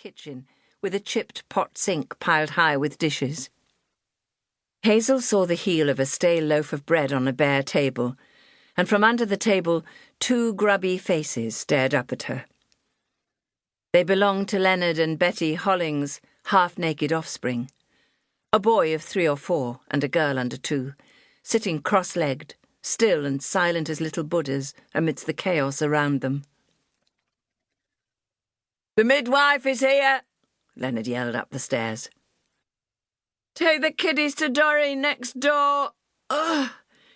kitchen with a chipped pot sink piled high with dishes. Hazel saw the heel of a stale loaf of bread on a bare table, and from under the table 2 grubby faces stared up at her. They belonged to Leonard and Betty Holling's half-naked offspring, a boy of 3 or 4 and a girl under 2, sitting cross-legged, still and silent as little Buddhas amidst the chaos around them. "The midwife is here," Leonard yelled up the stairs. "Take the kiddies to Doreen next door." "Ugh,"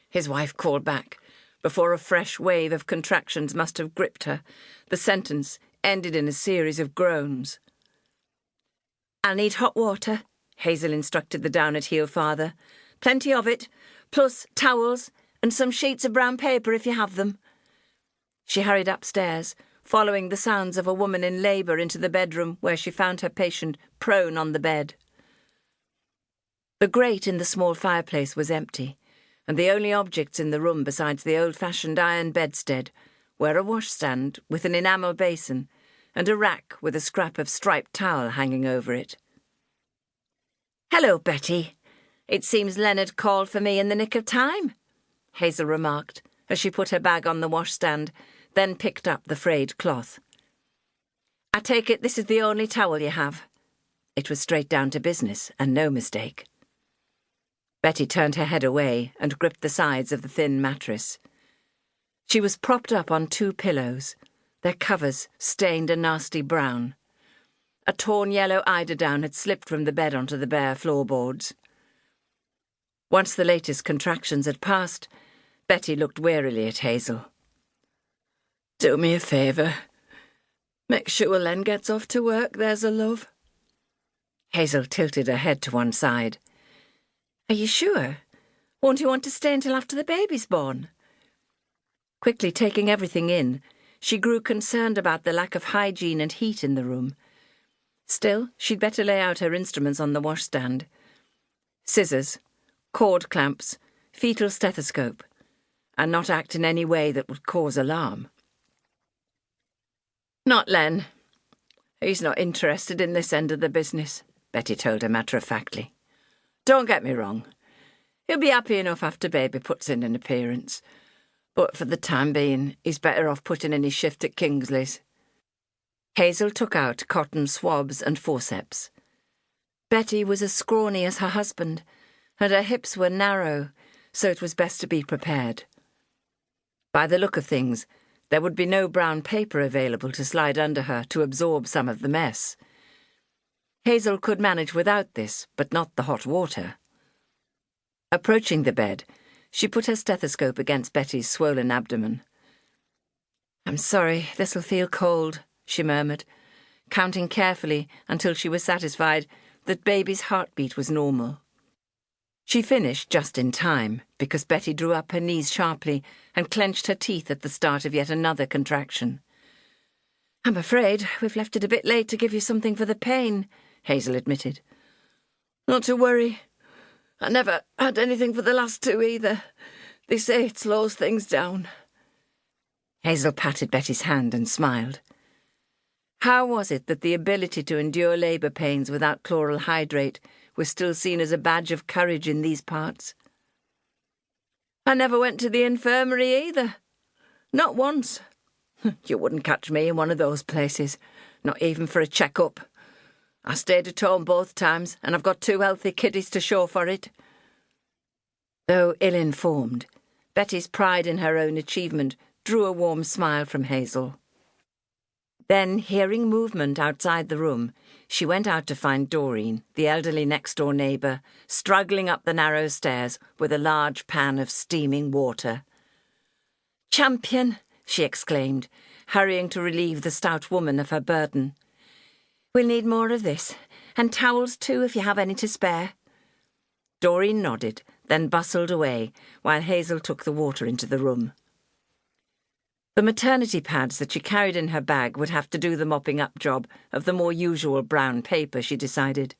his wife called back. Before a fresh wave of contractions must have gripped her, the sentence ended in a series of groans. "I'll need hot water," Hazel instructed the down-at-heel father. "Plenty of it, plus towels and some sheets of brown paper if you have them." She hurried upstairs, following the sounds of a woman in labour into the bedroom where she found her patient prone on the bed. The grate in the small fireplace was empty, and the only objects in the room besides the old-fashioned iron bedstead were a washstand with an enamel basin and a rack with a scrap of striped towel hanging over it. "Hello, Betty. It seems Leonard called for me in the nick of time," Hazel remarked as she put her bag on the washstand, then picked up the frayed cloth. "I take it this is the only towel you have." It was straight down to business, and no mistake. Betty turned her head away and gripped the sides of the thin mattress. She was propped up on 2 pillows, their covers stained a nasty brown. A torn yellow eiderdown had slipped from the bed onto the bare floorboards. Once the latest contractions had passed, Betty looked wearily at Hazel. "Do me a favour. Make sure Len gets off to work, there's a love." Hazel tilted her head to one side. "Are you sure? Won't you want to stay until after the baby's born?" Quickly taking everything in, she grew concerned about the lack of hygiene and heat in the room. Still, she'd better lay out her instruments on the washstand. Scissors, cord clamps, fetal stethoscope, and not act in any way that would cause alarm. "Not Len. He's not interested in this end of the business," Betty told her matter-of-factly. "Don't get me wrong. He'll be happy enough after baby puts in an appearance. But for the time being, he's better off putting in his shift at Kingsley's." Hazel took out cotton swabs and forceps. Betty was as scrawny as her husband, and her hips were narrow, so it was best to be prepared. By the look of things, there would be no brown paper available to slide under her to absorb some of the mess. Hazel could manage without this, but not the hot water. Approaching the bed, she put her stethoscope against Betty's swollen abdomen. "I'm sorry, this'll feel cold," she murmured, counting carefully until she was satisfied that baby's heartbeat was normal. She finished just in time, because Betty drew up her knees sharply and clenched her teeth at the start of yet another contraction. "I'm afraid we've left it a bit late to give you something for the pain," Hazel admitted. "Not to worry. I never had anything for the last 2 either. They say it slows things down." Hazel patted Betty's hand and smiled. How was it that the ability to endure labour pains without chloral hydrate was still seen as a badge of courage in these parts? "I never went to the infirmary either. Not once. You wouldn't catch me in one of those places, not even for a check-up. I stayed at home both times, and I've got 2 healthy kiddies to show for it." Though ill-informed, Betty's pride in her own achievement drew a warm smile from Hazel. Then, hearing movement outside the room, she went out to find Doreen, the elderly next-door neighbour, struggling up the narrow stairs with a large pan of steaming water. "Champion!" she exclaimed, hurrying to relieve the stout woman of her burden. "We'll need more of this, and towels too if you have any to spare." Doreen nodded, then bustled away, while Hazel took the water into the room. The maternity pads that she carried in her bag would have to do the mopping-up job of the more usual brown paper, she decided.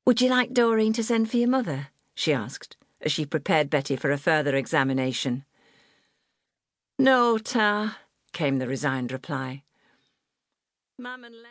"Would you like Doreen to send for your mother?" she asked, as she prepared Betty for a further examination. "No, Ta," came the resigned reply. "Mum and Len..."